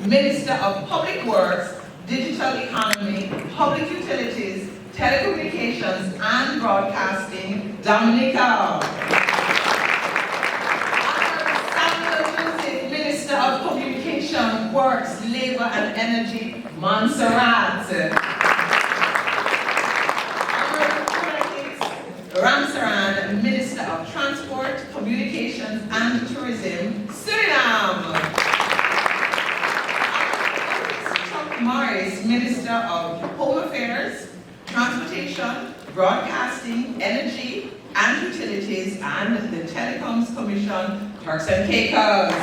Minister of Public Works, Digital Economy, Public Utilities, Telecommunications and Broadcasting, Dominica. Minister of Communication, Works, Labor and Energy, Montserrat. Ramsaran, Minister of Transport, Communications and Tourism, Suriname. Morris, Minister of Home Affairs, Transportation, Broadcasting, Energy and Utilities, and the Telecoms Commission, Turks and Caicos.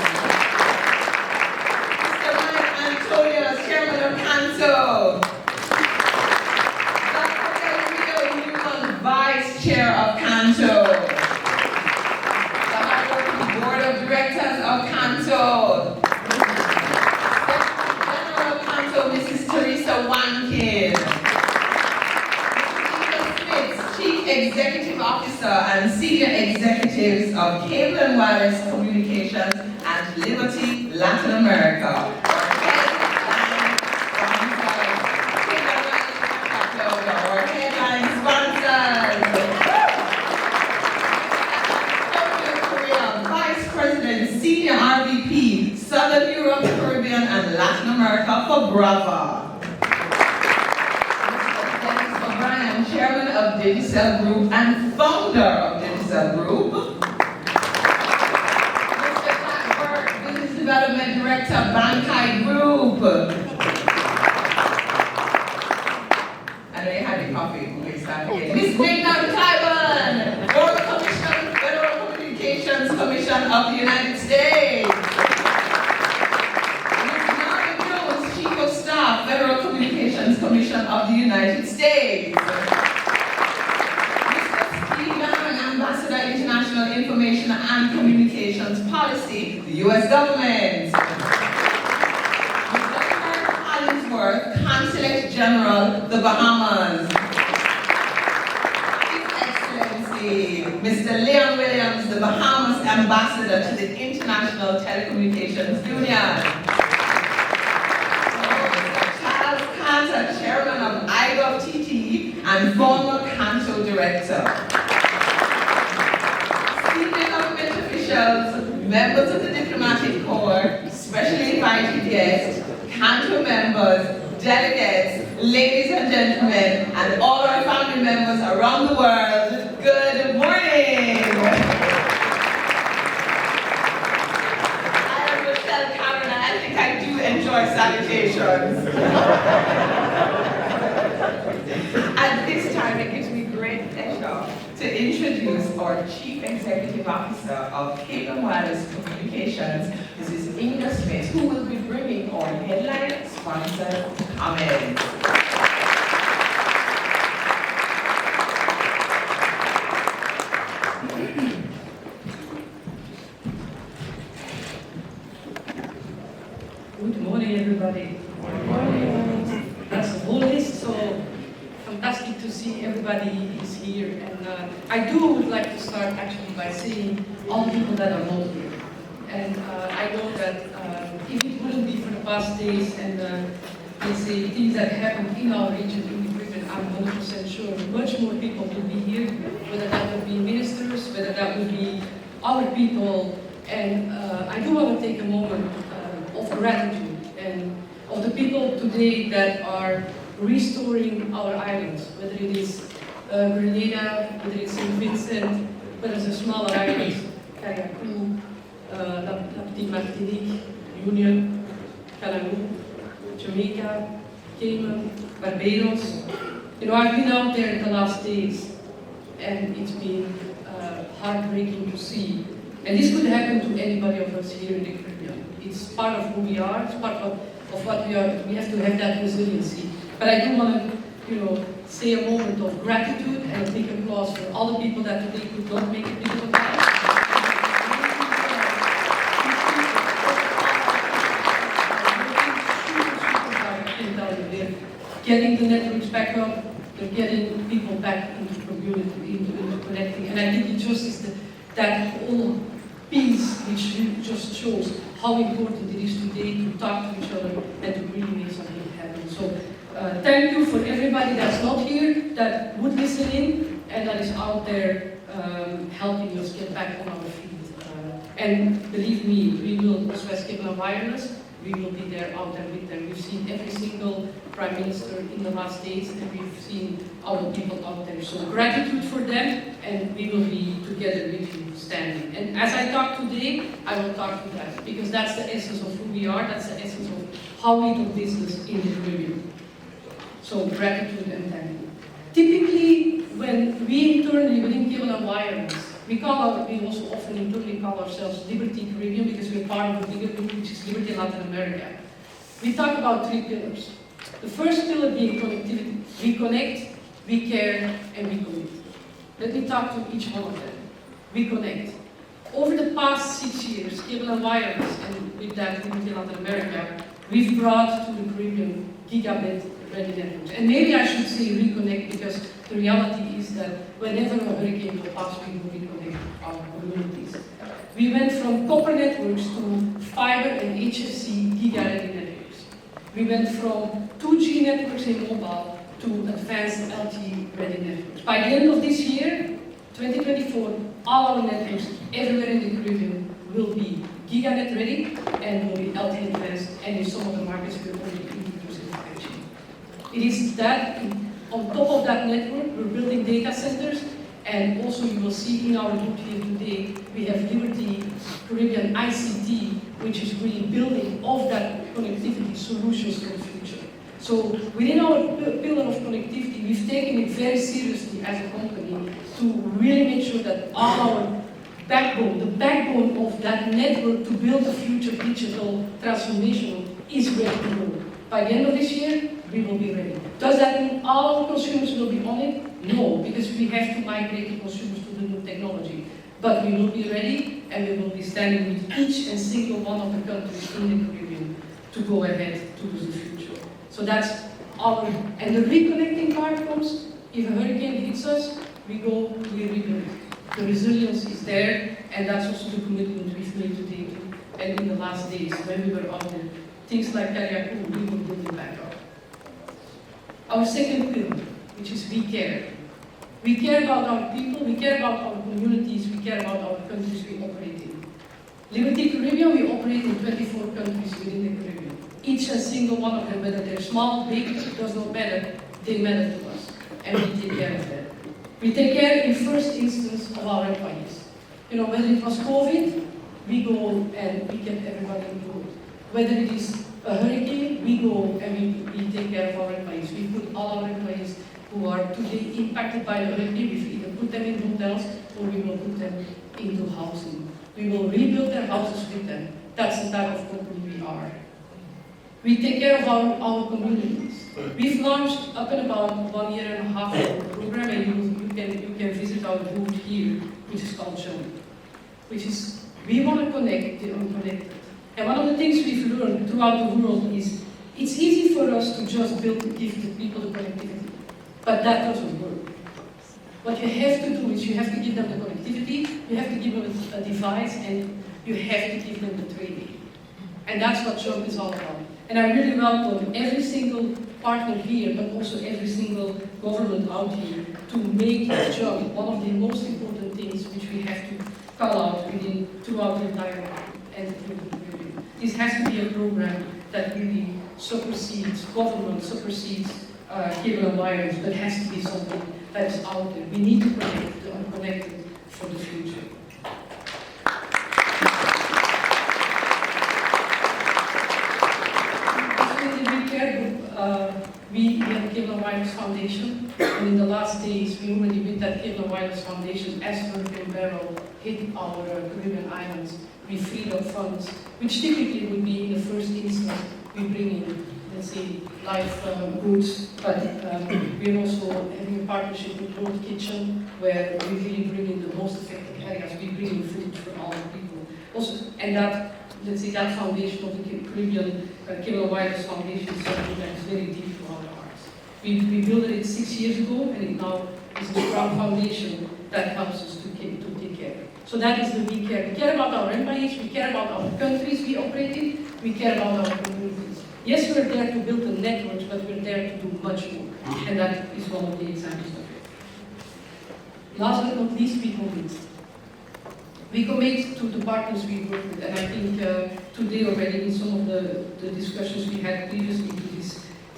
Mr. Mike Antonio, Chairman of CANTO. Dr. Elvio Newman, Vice Chair of CANTO. The hardworking Board of Directors of CANTO. Mrs. Teresa Wankin, Mr. Chief Executive Officer and Senior Executives of Cable and Wireless Communications and Liberty Latin America. Our headline sponsors. Korea, Vice President, Senior RVP, Southern Europe, Caribbean, and Latin America for Brava. Mr. Dennis O'Brien, Chairman of Digicel Group and founder of Digicel Group. Mr. Pat Burke, Business Development Director, Bankai Group. I know you had your coffee. We can start again. Ms. Maynard Taiwan, Federal Communications Commission of the United States. Federal Communications Commission of the United States. Mr. Steve Lamb, Ambassador, International Information and Communications Policy, the U.S. Government. Mr. Kirk Hollingsworth, Consulate General, the Bahamas. His Excellency, Mr. Leon Williams, the Bahamas Ambassador to the International Telecommunications Union. Chairman of IGovTT and former CANTO Director. Senior government officials, members of the Diplomatic Corps, specially invited guests, CANTO members, delegates, ladies and gentlemen, and all our family members around the world, good morning! Enjoy salutations. At this time, it gives me great pleasure to introduce our Chief Executive Officer of Cable and Wireless Communications, Mrs. Inga Smith, who will be bringing our headline sponsor comments. Good morning, everybody. Good morning. That's the whole list, so fantastic to see everybody is here. And I would like to start actually by saying all the people that are not here. And I know that if it wouldn't be for the past days and let's say things that happened in our region in the Caribbean, I'm 100% sure much more people will be here, whether that would be ministers, whether that would be our people. And I do want to take a moment of gratitude and of the people today that are restoring our islands, whether it is Grenada, whether it's St. Vincent, whether it's the smaller islands, Carriacou, La Petite Martinique, Union, Canamu, Jamaica, Cayman, Barbados. You know, I've been out there in the last days, and it's been heartbreaking to see. And this could happen to anybody of us here in the Caribbean. It's part of who we are, it's part of what we are. We have to have that resiliency. But I do want to, say a moment of gratitude and a big applause for all the people that today could not make it because of that. They're getting the networks back up, they're getting people back into the community, into connecting. And I think it just is that whole piece which which just shows how important it is today to talk to each other and to really make something happen. So thank you for everybody that's not here, that would listen in, and that is out there helping us get back on our feet. And believe me, we will, as West Kibble Wireless, we will be there out there with them. We've seen every single Prime Minister in the last days, and we've seen our people out there. So gratitude for them, and we will be together with you standing. And as I talk today, I will talk to that, because that's the essence of who we are, that's the essence of how we do business in the Caribbean. So gratitude and thank you. Typically, when we internally within Cable and Wireless, we also often internally call ourselves Liberty Caribbean because we're part of a bigger group, which is Liberty Latin America. We talk about 3 pillars. The first pillar being connectivity. We connect, we care, and we commit. Let me talk to each one of them. We connect. Over the past 6 years, Cable and Wireless, and with that Liberty Latin America, we've brought to the Caribbean gigabit-ready networks. And maybe I should say reconnect, because the reality is that whenever a hurricane will pass, we will reconnect our communities. We went from copper networks to fiber and HFC giga-ready networks. We went from 2G networks in mobile to advanced LTE-ready networks. By the end of this year, 2024, all our networks everywhere in the Caribbean will be GigaNet ready and will be LTE advanced, and in some of the markets we're already introducing 5G. It is that, on top of that network, we're building data centers, and also you will see in our group here today, we have Liberty Caribbean ICT, which is really building off that connectivity solutions for the future. So within our pillar of connectivity, we've taken it very seriously as a company to really make sure that our backbone, the backbone of that network to build a future digital transformation is ready to go. By the end of this year, we will be ready. Does that mean all consumers will be on it? No, because we have to migrate the consumers to the new technology. But we will be ready, and we will be standing with each and single one of the countries in the Caribbean to go ahead to the future. So that's our, and the reconnecting part comes, if a hurricane hits us, we go, we rebuild. The resilience is there, and that's also the commitment we've made today too. And in the last days, when we were out there, things like Kariakou, we will build it back up. Our second pillar, which is we care. We care about our people, we care about our communities, we care about our countries we operate in. Liberty Caribbean, we operate in 24 countries within the Caribbean. Each and single one of them, whether they're small, big, it does not matter, they matter to us, and we take care of them. We take care in first instance of our employees. You know, whether it was COVID, we go and we get everybody employed. Whether it is a hurricane, we go and we take care of our employees. We put all our employees who are today impacted by the hurricane, we either put them in hotels or we will put them into housing. We will rebuild their houses with them. That's the type of company we are. We take care of our communities. We've launched up in about 1.5 years a program, and you can visit our booth here, which is called Show, which is we want to connect the unconnected. And one of the things we've learned throughout the world is it's easy for us to just give the people the connectivity, but that doesn't work. What you have to do is you have to give them the connectivity, you have to give them a device, and you have to give them the training. And that's what Jump is all about. And I really welcome every single partner here, but also every single government out here to make Jump one of the most important things which we have to call out throughout the entire and this has to be a program that really supersedes government, supersedes cable and wires, but has to be something that is out there. We need to connect the unconnected for the future. We have a Cable and Wireless Foundation, and in the last days, we already with that Cable and Wireless Foundation, as Hurricane Beryl hit our Caribbean islands, we freed up funds, which typically would be in the first instance, we bring in, let's say, life goods, but we're also having a partnership with World Kitchen, where we really bring in the most affected areas, we bring in food for all the people. Also, and that, let's say, that foundation of the Caribbean Cable and Wireless Foundation is something that is very deep to our hearts. We built it 6 years ago, and it now is a strong foundation that helps us to take care. So that is the we care. We care about our employees, we care about our countries we operate in, we care about our communities. Yes, we're there to build the networks, but we're there to do much more. And that is one of the examples of it. Last but not least, we commit. We commit to the partners we work with, and I think today already in some of the discussions we had previously to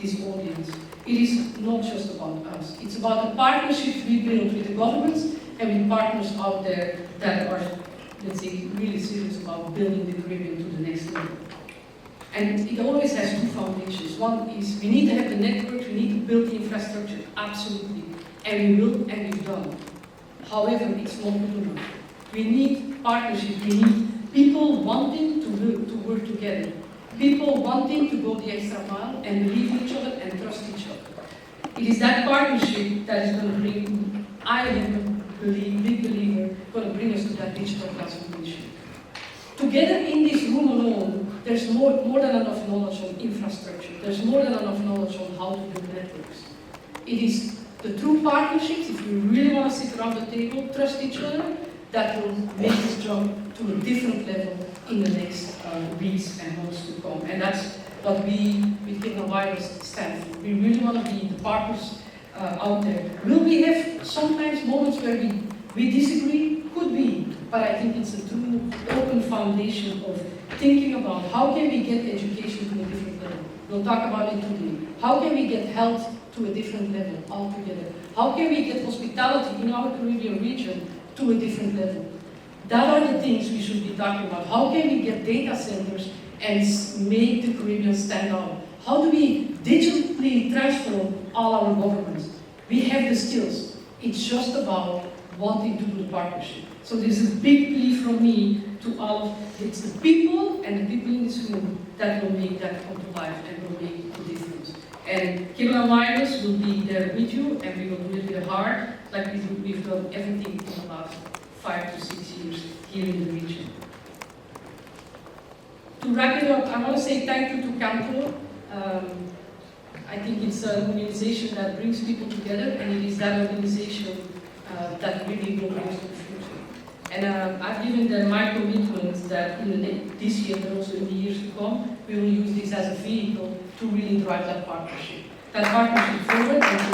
this audience, it is not just about us. It's about the partnerships we build with the governments and with partners out there that are, let's say, really serious about building the Caribbean to the next level. And it always has two foundations. One is we need to have the network, we need to build the infrastructure, absolutely. And we will, and we've done. However, it's not good enough. We need partnerships, we need people wanting to work together. People wanting to go the extra mile and believe in each other and trust each other. It is that partnership that is going to bring, I am a big believer, going to bring us to that digital transformation. Together in this room alone, there's more than enough knowledge on infrastructure. There's more than enough knowledge on how to build networks. It is the true partnerships, if you really want to sit around the table, trust each other, that will make us jump to a different level in the next weeks and months to come. And that's what we, with Kingdom Wireless, stand for. We really want to be the partners out there. Will we have sometimes moments where we disagree? Could be. But I think it's a true open foundation of thinking about how can we get education to a different level. We'll talk about it today. How can we get health to a different level altogether? How can we get hospitality in our Caribbean region to a different level? That are the things we should be talking about. How can we get data centers and make the Caribbean stand out? How do we digitally transform all our governments? We have the skills. It's just about wanting to do the partnership. So this is a big plea from me to all of, it's the people and the people in this room that will make that come to life and will make the difference. And Cable & Wireless will be there with you, and we will do it with heart, like we've done everything in the last 5 to 6 years here in the region. To wrap it up, I want to say thank you to CANTO. I think it's an organization that brings people together, and it is that organization that really will bring us to the future. And I've given them my commitment that in this year, but also in the years to come, we will use this as a vehicle to really drive that partnership. That partnership forward and to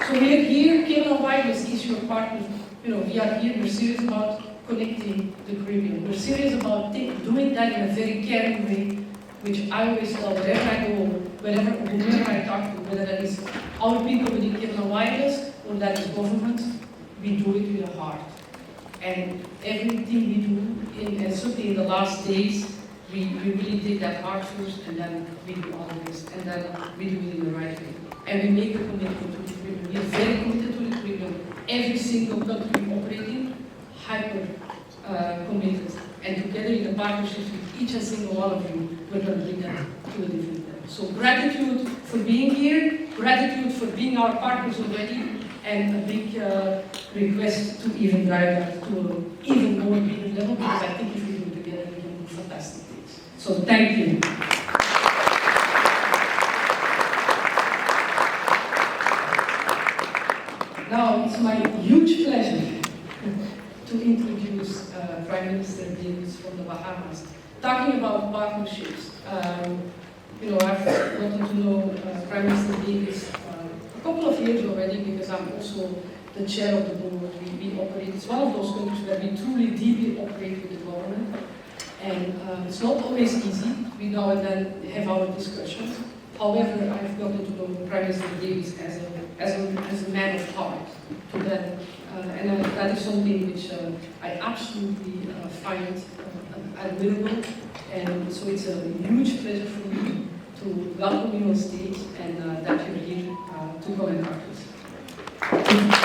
so we are here, Cable & Wireless is your partner. You know, we are here, we're serious about connecting the Caribbean. We're serious about doing that in a very caring way, which I always tell wherever I go, whomever I talk to, whether that is our people within Cable & Wireless or that is government, we do it with a heart. And everything we do, and certainly in the last days, we really take that heart first, and then we do all the rest, and then we do it in the right way. And we make a commitment to the Caribbean. We are very committed to the Caribbean. Every single country we operate in, hyper committed. And together in the partnerships with each and single one of you, we're going to bring that to a different level. So gratitude for being here, gratitude for being our partners already, and a big request to even drive that to an even more bigger level, because I think if we do it together, we can do fantastic things. So thank you. Now it's my huge pleasure to introduce Prime Minister Davis from the Bahamas, talking about partnerships. You know, I've gotten to know Prime Minister Davis a couple of years already, because I'm also the chair of the board. We operate, it's one of those countries where we truly deeply operate with the government. And it's not always easy. We now and then have our discussions. However, I've gotten to know Prime Minister Davis as a man of heart to them. And that is something which I absolutely find admirable. And so it's a huge pleasure for me to welcome you on stage and that you're here to come and talk to us.